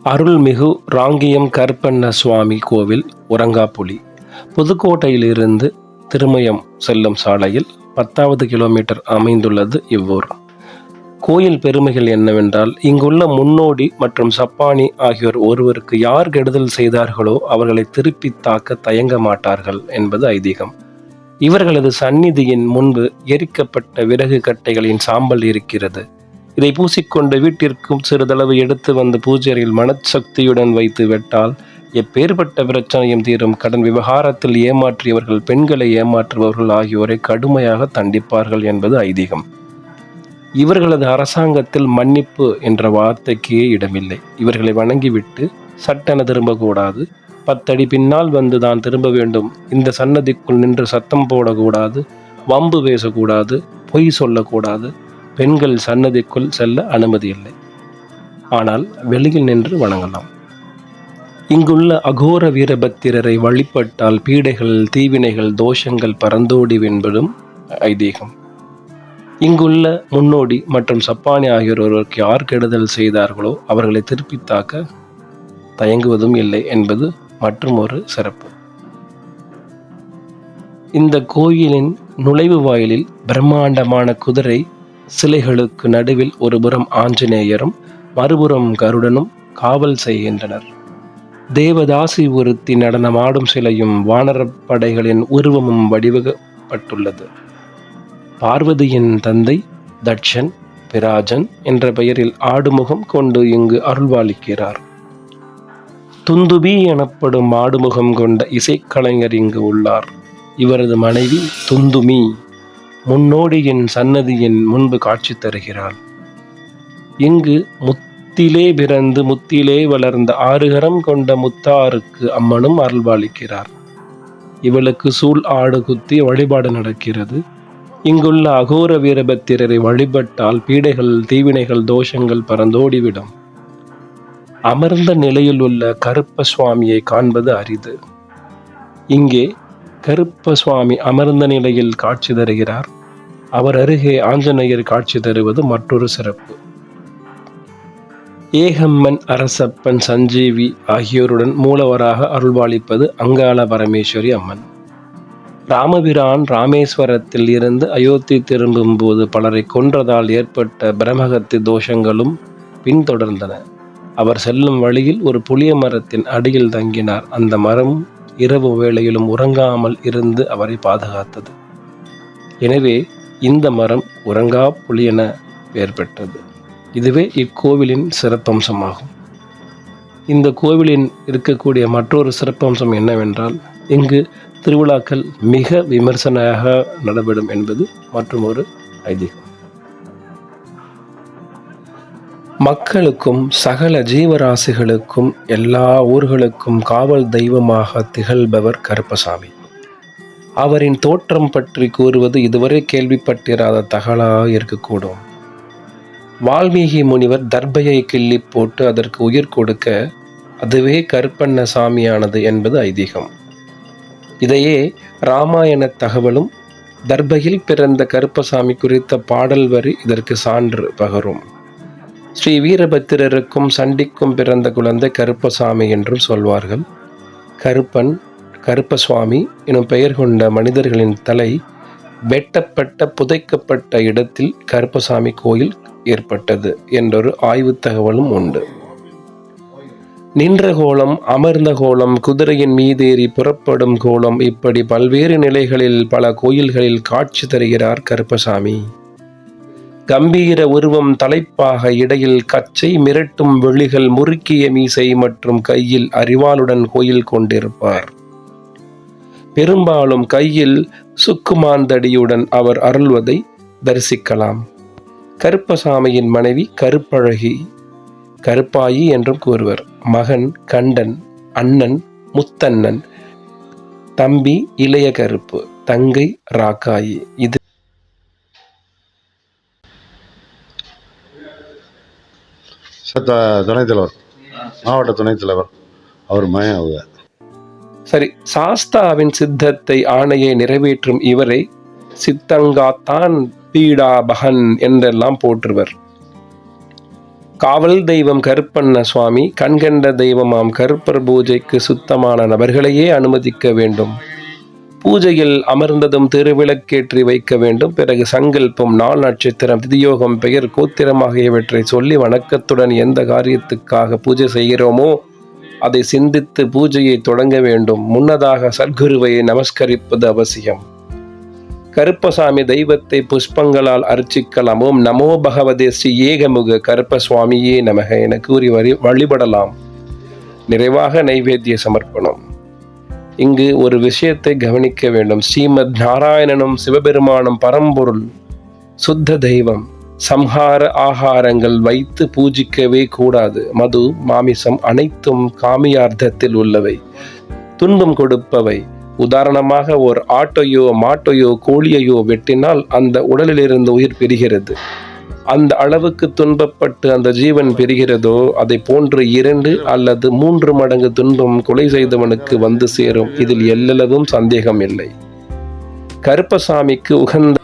அருள்மிகு ராங்கியம் கருப்பண்ண சுவாமி கோவில் உரங்காப்புலி. புதுக்கோட்டையிலிருந்து திருமயம் செல்லும் சாலையில் 10வது கிலோமீட்டர் அமைந்துள்ளது இவ்வூர். கோயில் பெருமைகள் என்னவென்றால், இங்குள்ள முன்னோடி மற்றும் சப்பானி ஆகியோர் ஒருவருக்கு யார் கெடுதல் செய்தார்களோ அவர்களை திருப்பி தாக்க தயங்க மாட்டார்கள் என்பது ஐதீகம். இவர்களது சந்நிதியின் முன்பு எரிக்கப்பட்ட விறகு கட்டைகளின் சாம்பல் இருக்கிறது. இதை பூசிக்கொண்டு வீட்டிற்கும் சிறிதளவு எடுத்து வந்து பூஜையில் மனசக்தியுடன் வைத்து விட்டால் எப்பேற்பட்ட பிரச்சனையும் தீரும். கடன் விவகாரத்தில் ஏமாற்றியவர்கள், பெண்களை ஏமாற்றுபவர்கள் ஆகியோரை கடுமையாக தண்டிப்பார்கள் என்பது ஐதீகம். இவர்களது அரசாங்கத்தில் மன்னிப்பு என்ற வார்த்தைக்கே இடமில்லை. இவர்களை வணங்கிவிட்டு சட்டென திரும்பக்கூடாது. 10 அடி பின்னால் வந்து தான் திரும்ப வேண்டும். இந்த சன்னதிக்குள் நின்று சத்தம் போடக்கூடாது, வம்பு பேசக்கூடாது, பொய் சொல்லக்கூடாது. பெண்கள் சன்னதிக்குள் செல்ல அனுமதி இல்லை. ஆனால் வெளியில் நின்று வணங்கலாம். இங்குள்ள அகோர வீரபத்திரரை வழிபட்டால் பீடைகள், தீவினைகள், தோஷங்கள் பறந்தோடி என்பதும் ஐதீகம். இங்குள்ள முன்னோடி மற்றும் சப்பானி ஆகியோருக்கு யார் கெடுதல் செய்தார்களோ அவர்களை திருப்பி தாக்க தயங்குவதும் இல்லை என்பது மற்றும் ஒரு சிறப்பு. இந்த கோயிலின் நுழைவு வாயிலில் பிரம்மாண்டமான குதிரை சிலைகளுக்கு நடுவில் ஒருபுறம் ஆஞ்சநேயரும் மறுபுறம் கருடனும் காவல் செய்கின்றனர். தேவதாசி ஒருத்தி நடனமாடும் சிலையும் வானரப்படைகளின் உருவமும் வடிவப்பட்டுள்ளது. பார்வதியின் தந்தை தட்சன் பிராஜன் என்ற பெயரில் ஆடுமுகம் கொண்டு இங்கு அருள்வாளிக்கிறார். துந்துபி எனப்படும் ஆடுமுகம் கொண்ட இசைக்கலைஞர் இங்கு உள்ளார். இவரது மனைவி துந்துமி முன்னோடியின் சன்னதியின் முன்பு காட்சி தருகிறாள். இங்கு முத்திலே பிறந்து முத்திலே வளர்ந்த 6 கரம் கொண்ட முத்தாருக்கு அம்மனும் அருள்பாலிக்கிறார். இவளுக்கு சூள் ஆடு குத்தி வழிபாடு நடக்கிறது. இங்குள்ள அகோர வீரபத்திரரை வழிபட்டால் பீடைகள், தீவினைகள், தோஷங்கள் பறந்தோடிவிடும். அமர்ந்த நிலையில் உள்ள கருப்ப சுவாமியை காண்பது அரிது. இங்கே கருப்ப சுவாமி அமர்ந்த நிலையில் காட்சி தருகிறார். அவர் அருகே ஆஞ்சநேயர் காட்சி தருவது மற்றொரு சிறப்பு. ஏகம்மன், அரசப்பன், சஞ்சீவி ஆகியோருடன் மூலவராக அருள்பாலிப்பது அங்காள பரமேஸ்வரி அம்மன். ராமபிரான் ராமேஸ்வரத்தில் இருந்து அயோத்தி திரும்பும் போது பலரை கொன்றதால் ஏற்பட்ட பிரமகத்தி தோஷங்களும் பின்தொடர்ந்தன. அவர் செல்லும் வழியில் ஒரு புளிய மரத்தின் அடியில் தங்கினார். அந்த மரம் இரவு வேளையிலும் உறங்காமல் இருந்து அவரை பாதுகாத்தது. எனவே இந்த மரம் உறங்கா புலி என பெயர் பெற்றது. இதுவே இக்கோவிலின் சிறப்பம்சமாகும். இந்த கோவிலின் இருக்கக்கூடிய மற்றொரு சிறப்பம்சம் என்னவென்றால், இங்கு திருவிழாக்கள் மிக விமர்சனையாக நடைபெறும் என்பது மற்றும் ஒரு ஐதீகம். மக்களுக்கும் சகல ஜீவராசிகளுக்கும் எல்லா ஊர்களுக்கும் காவல் தெய்வமாக திகழ்பவர் கருப்பசாமி. அவரின் தோற்றம் பற்றி கூறுவது இதுவரை கேள்விப்பட்டிராத தகவலாக இருக்கக்கூடும். வால்மீகி முனிவர் தர்பையை கிள்ளி போட்டு அதற்கு உயிர் கொடுக்க அதுவே கருப்பண்ண சாமியானது என்பது ஐதீகம். இதையே இராமாயண தகவலும் தர்பையில் பிறந்த கருப்பசாமி குறித்த பாடல் வரி இதற்கு சான்று பகரும். ஸ்ரீ வீரபத்திரருக்கும் சண்டிக்கும் பிறந்த குழந்தை கருப்பசாமி என்றும் சொல்வார்கள். கருப்பன், கருப்பசுவாமி எனும் பெயர் கொண்ட மனிதர்களின் தலை வெட்டப்பட்ட புதைக்கப்பட்ட இடத்தில் கருப்பசாமி கோயில் ஏற்பட்டது என்றொரு ஆய்வு தகவலும் உண்டு. நின்ற கோலம், அமர்ந்த கோலம், குதிரையின் மீதேறி புறப்படும் கோலம், இப்படி பல்வேறு நிலைகளில் பல கோயில்களில் காட்சி தருகிறார் கருப்பசாமி. கம்பீர உருவம், தலைப்பாக, இடையில் கச்சை, மிரட்டும் விழிகள், முறுக்கிய மீசை மற்றும் கையில் அரிவாளுடன் கோயில் கொண்டிருப்பார். பெரும்பாலும் கையில் சுக்குமாந்தடியுடன் அவர் அருள்வதை தரிசிக்கலாம். கருப்பசாமியின் மனைவி கருப்பழகி, கருப்பாயி என்றும் கூறுவர். மகன் கண்டன், அண்ணன் முத்தண்ணன், தம்பி இளைய கருப்பு, தங்கை ராக்காயி. இது துணைத் தலைவர், மாவட்ட துணைத் தலைவர், அவர் மகன் அவங்க. சரி, சாஸ்தாவின் சித்தத்தை ஆணையை நிறைவேற்றும் இவரை சித்தங்காத்தான் பீடா பகன் என்றெல்லாம் போற்றுவர். காவல் தெய்வம் கருப்பண்ண சுவாமி, கண்கண்ட தெய்வமாம் கருப்பர் பூஜைக்கு சுத்தமான நபர்களையே அனுமதிக்க வேண்டும். பூஜையில் அமர்ந்ததும் திருவிளக்கேற்றி வைக்க வேண்டும். பிறகு சங்கல்பம், நாள், நட்சத்திரம், திதியோகம், பெயர், கோத்திரம் ஆகியவற்றை சொல்லி வணக்கத்துடன் எந்த காரியத்துக்காக பூஜை செய்கிறோமோ அதை சிந்தித்து பூஜையை தொடங்க வேண்டும். முன்னதாக சத்குருவை நமஸ்கரிப்பது அவசியம். கருப்பசாமி தெய்வத்தை புஷ்பங்களால் அர்ச்சிக்கலாம். ஓம் நமோ பகவதே ஸ்ரீ ஏகமுக கருப்பசுவாமியே நமக என கூறி வழிபடலாம். நிறைவாக நைவேத்திய சமர்ப்பணம். இங்கு ஒரு விஷயத்தை கவனிக்க வேண்டும். ஸ்ரீமத் நாராயணனும் சிவபெருமானும் பரம்பொருள், சுத்த தெய்வம். சம்ஹார ஆகாரங்கள் வைத்து பூஜிக்கவே கூடாது. மது, மாமிசம் அனைத்தும் காமியார்த்தத்தில் உள்ளவை, துன்பம் கொடுப்பவை. உதாரணமாக, ஒரு ஆட்டையோ மாட்டையோ கோழியையோ வெட்டினால் அந்த உடலிலிருந்து உயிர் பிரிகிறது. அந்த அளவுக்கு துன்பப்பட்டு அந்த ஜீவன் பெறுகிறதோ அதை போன்று 2 அல்லது 3 மடங்கு துன்பம் கொலை செய்தவனுக்கு வந்து சேரும். இதில் எல்லளவும் சந்தேகம் இல்லை. கருப்பசாமிக்கு உகந்த